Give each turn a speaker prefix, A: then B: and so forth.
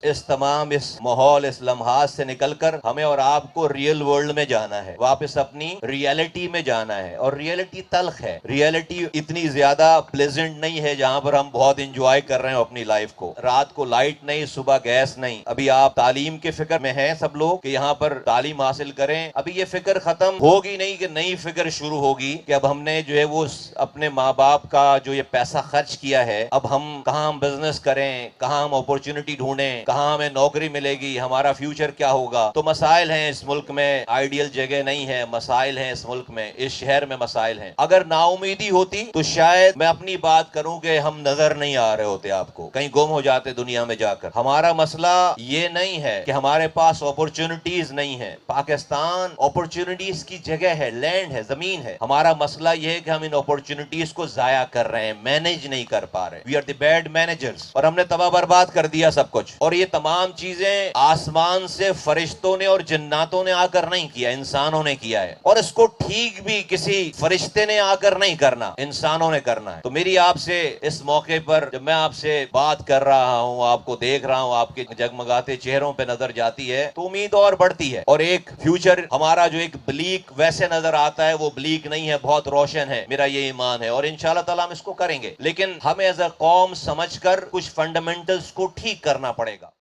A: اس تمام اس ماحول اس لمحات سے نکل کر ہمیں اور آپ کو ریئل ورلڈ میں جانا ہے، واپس اپنی ریئلٹی میں جانا ہے، اور ریئلٹی تلخ ہے، ریئلٹی اتنی زیادہ پلیزنٹ نہیں ہے جہاں پر ہم بہت انجوائے کر رہے ہیں اپنی لائف کو۔ رات کو لائٹ نہیں، صبح گیس نہیں، ابھی آپ تعلیم کے فکر میں ہیں سب لوگ کہ یہاں پر تعلیم حاصل کریں، ابھی یہ فکر ختم ہوگی نہیں کہ نئی فکر شروع ہوگی کہ اب ہم نے جو ہے وہ اپنے ماں باپ کا جو یہ پیسہ خرچ کیا ہے، اب ہم کہاں ہم بزنس کریں، کہاں ہم اپورچونٹی ڈھونڈیں، کہاں ہمیں نوکری ملے گی، ہمارا فیوچر کیا ہوگا۔ تو مسائل ہیں اس ملک میں، آئیڈیل جگہ نہیں ہے، مسائل ہیں اس ملک میں، اس شہر میں مسائل ہیں۔ اگر نا امیدی ہوتی تو شاید میں اپنی بات کروں کہ ہم نظر نہیں آ رہے ہوتے، آپ کو کہیں گم ہو جاتے دنیا میں جا کر۔ ہمارا مسئلہ یہ نہیں ہے کہ ہمارے پاس اپورچونٹیز نہیں ہے، پاکستان اپورچونٹیز کی جگہ ہے، لینڈ ہے، زمین ہے۔ ہمارا مسئلہ یہ ہے کہ ہم ان اپورچونٹیز کو ضائع کر رہے ہیں، مینج نہیں کر پا رہے۔ We are the bad managers, اور ہم نے تباہ برباد کر دیا سب کچھ۔ اور یہ تمام چیزیں آسمان سے فرشتوں نے اور جناتوں نے آ کر نہیں کیا، انسانوں نے کیا ہے، اور اس کو ٹھیک بھی کسی فرشتے نے آ کر نہیں کرنا، انسانوں نے کرنا ہے۔ تو میری آپ سے اس موقع پر جب میں آپ سے بات کر رہا ہوں، آپ کو دیکھ رہا ہوں، آپ کے جگمگاتے چہروں پہ نظر جاتی ہے تو امید اور بڑھتی ہے، اور ایک فیوچر ہمارا جو ایک بلیک ویسے نظر آتا ہے وہ بلیک نہیں ہے، بہت روشن ہے، میرا یہ ایمان ہے، اور انشاءاللہ تعالیٰ ہم اس کو کریں گے۔ لیکن ہمیں ایز اے قوم سمجھ کر کچھ فنڈامنٹلز کو ٹھیک کرنا پڑے گا۔